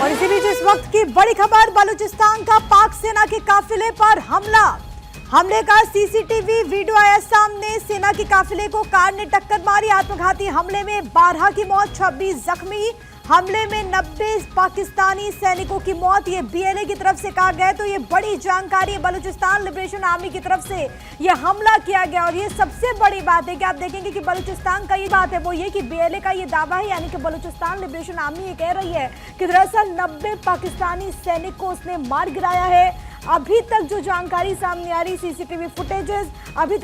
और इसी बीच इस वक्त की बड़ी खबर, बलूचिस्तान का पाक सेना के काफिले पर हमला। हमले का सीसीटीवी वीडियो आया सामने। सेना के काफिले को कार ने टक्कर मारी। आत्मघाती हमले में 12 की मौत, 26 जख्मी। हमले में 90 पाकिस्तानी सैनिकों की मौत, ये बीएलए की तरफ से कहा गया। तो ये बड़ी जानकारी, बलूचिस्तान लिबरेशन आर्मी की तरफ से ये हमला किया गया। और ये सबसे बड़ी बात है कि आप देखेंगे कि बलूचिस्तान का ये बात है वो ये कि बीएलए का ये दावा है, यानी कि बलूचिस्तान लिबरेशन आर्मी ये कह रही है कि दरअसल 90 पाकिस्तानी सैनिक को उसने मार गिराया है। अभी तक जो जानकारी सामने आ रही, सीसीटीवी फुटेजेस, अभी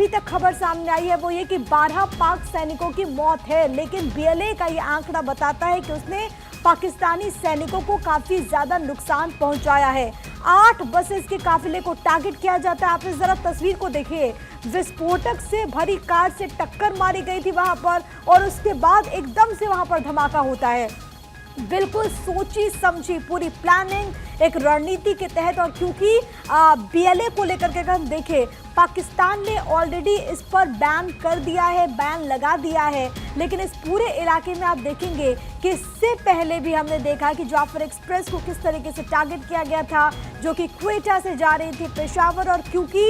तक खबर सामने आई है वो ये कि 12 पाक सैनिकों की मौत है। लेकिन बीएलए का ये आंकड़ा बताता है कि उसने पाकिस्तानी सैनिकों को काफी ज्यादा नुकसान पहुंचाया है। 8 बसेस के काफिले को टारगेट किया जाता है। आप इस जरा तस्वीर को देखिए, विस्फोटक से भरी कार से टक्कर मारी गई थी वहां पर, और उसके बाद एकदम से वहां पर धमाका होता है। बिल्कुल सोची समझी पूरी प्लानिंग, एक रणनीति के तहत। और क्योंकि बीएलए को लेकर के अगर हम देखें, पाकिस्तान ने ऑलरेडी इस पर बैन कर दिया है, बैन लगा दिया है। लेकिन इस पूरे इलाके में आप देखेंगे कि इससे पहले भी हमने देखा कि जाफर एक्सप्रेस को किस तरीके से टारगेट किया गया था, जो कि क्वेटा से जा रही थी पेशावर। और क्योंकि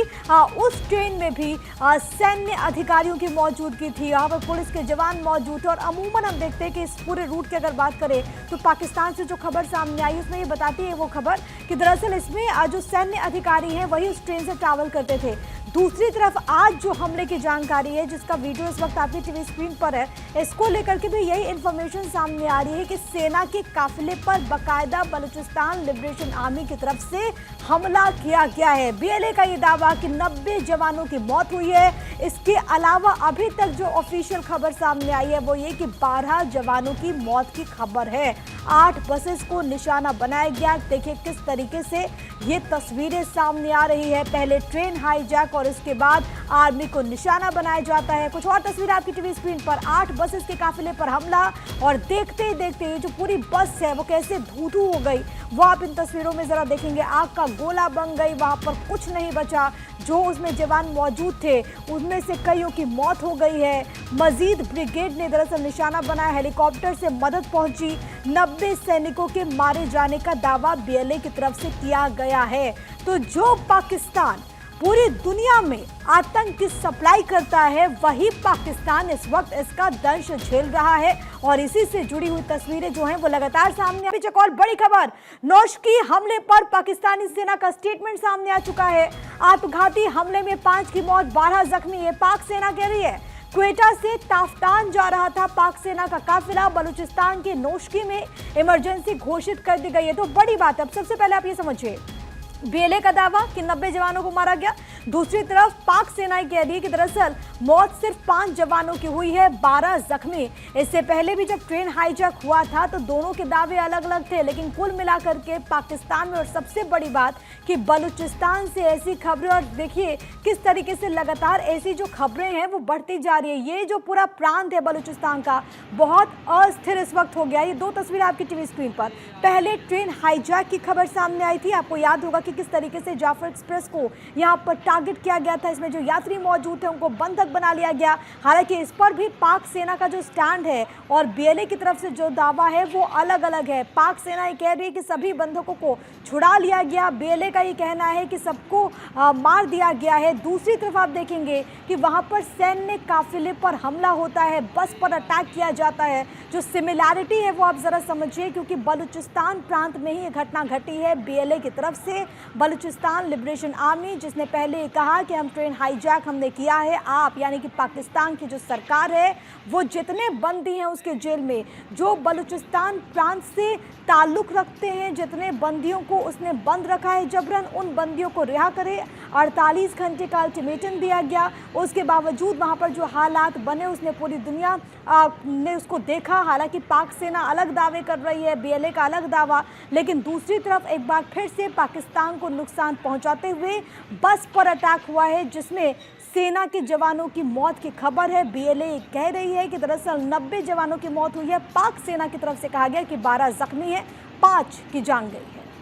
उस ट्रेन में भी सैन्य अधिकारियों की मौजूदगी थी, यहाँ पर पुलिस के जवान मौजूद थे। और अमूमन हम देखते हैं कि इस पूरे रूट की अगर बात करें तो पाकिस्तान से जो खबर सामने आई उसमें ये बताती है वो खबर कि दरअसल इसमें जो सैन्य अधिकारी हैं वही उस ट्रेन से ट्रैवल करते थे। दूसरी तरफ आज जो हमले की जानकारी है, जिसका वीडियो इस वक्त आपकी टीवी स्क्रीन पर है, इसको लेकर के भी यही इंफॉर्मेशन सामने आ रही है कि सेना के काफिले पर बाकायदा बलूचिस्तान लिबरेशन आर्मी की तरफ से हमला किया गया है। बीएलए का ये दावा कि 90 जवानों की मौत हुई है। इसके अलावा अभी तक जो ऑफिशियल खबर सामने आई है वो ये कि 12 जवानों की मौत की खबर है। 8 बसेस को निशाना बनाया गया। देखिए किस तरीके से ये तस्वीरें सामने आ रही है। पहले ट्रेन हाईजैक और इसके बाद आर्मी को निशाना बनाया जाता है। कुछ और तस्वीर आपकी टीवी स्क्रीन पर, 8 बसेस के काफिले पर हमला, और देखते ही देखते ये जो पूरी बस है वो कैसे धू-धू हो गई वो आप इन तस्वीरों में जरा देखेंगे। आग का गोला बन गई, वहां पर कुछ नहीं बचा। जो उसमें जवान मौजूद थे उनमें से कईयों की मौत हो गई है। मजीद ब्रिगेड ने दरअसल निशाना बनाया, हेलीकॉप्टर से मदद पहुंची। 90 सैनिकों के मारे जाने का दावा बीएलए की तरफ से किया गया है। तो जो पाकिस्तान पूरी दुनिया में आतंक की सप्लाई करता है, वही पाकिस्तान इस वक्त इसका दंश झेल रहा है। और इसी से जुड़ी हुई तस्वीरें जो हैं वो लगातार सामने। अभी एक और बड़ी खबर, नौशकी हमले पर पाकिस्तानी सेना का स्टेटमेंट सामने आ चुका है। आत्मघाती हमले में 5 की मौत, 12 जख्मी, ये पाक सेना कह रही है। क्वेटा से ताफ्तान जा रहा था पाक सेना का काफिला, बलूचिस्तान के नौशकी में इमरजेंसी घोषित कर दी गई है। तो बड़ी बात है, अब सबसे पहले आप ये समझिए, बीएलए का दावा कि 90 जवानों को मारा गया। दूसरी तरफ पाक सेना कह रही है कि दरअसल मौत सिर्फ 5 जवानों की हुई है, 12 जख्मी। इससे पहले भी जब ट्रेन हाईजैक हुआ था तो दोनों के दावे अलग अलग थे, लेकिन कुल मिलाकर के पाकिस्तान में, और सबसे बड़ी बात कि बलूचिस्तान से ऐसी खबरें, और देखिए किस तरीके से लगातार ऐसी जो खबरें हैं वो बढ़ती जा रही है। ये जो पूरा प्रांत है बलूचिस्तान का बहुत अस्थिर इस वक्त हो गया। ये 2 तस्वीरें आपकी टीवी स्क्रीन पर, पहले ट्रेन हाईजैक की खबर सामने आई थी। आपको याद होगा कि किस तरीके से जाफर एक्सप्रेस को यहाँ पर टारगेट किया गया था। इसमें जो यात्री मौजूद थे उनको बंधक बना लिया गया। हालांकि इस पर भी पाक सेना का जो स्टैंड है और बीएलए की तरफ से जो दावा है वो अलग अलग है। पाक सेना ये कह रही है कि सभी बंधकों को छुड़ा लिया गया, बीएलए का ये कहना है कि सबको मार दिया गया है। दूसरी तरफ आप देखेंगे कि वहां पर सैन्य काफिले पर हमला होता है, बस पर अटैक किया जाता है। जो सिमिलैरिटी है वो आप जरा समझिए, क्योंकि बलूचिस्तान प्रांत में ही ये घटना घटी है। बीएलए की तरफ से बलूचिस्तान लिबरेशन आर्मी, जिसने पहले कहा कि हम ट्रेन हाईजैक हमने किया है, आप यानी कि पाकिस्तान की जो सरकार है वो जितने बंदी हैं उसके जेल में, जो बलूचिस्तान प्रांत से ताल्लुक रखते हैं, जितने बंदियों को उसने बंद रखा है जबरन, उन बंदियों को रिहा करे। 48 घंटे का अल्टीमेटम दिया गया। उसके बावजूद वहाँ पर जो हालात बने उसने पूरी दुनिया ने उसको देखा। हालांकि पाक सेना अलग दावे कर रही है, बीएलए का अलग दावा, लेकिन दूसरी तरफ एक बार फिर से पाकिस्तान को नुकसान पहुंचाते हुए बस पर अटैक हुआ है, जिसमें सेना के जवानों की मौत की खबर है। बीएलए कह रही है कि दरअसल 90 जवानों की मौत हुई है। पाक सेना की तरफ से कहा गया कि 12 जख्मी है, 5 की जान गई है।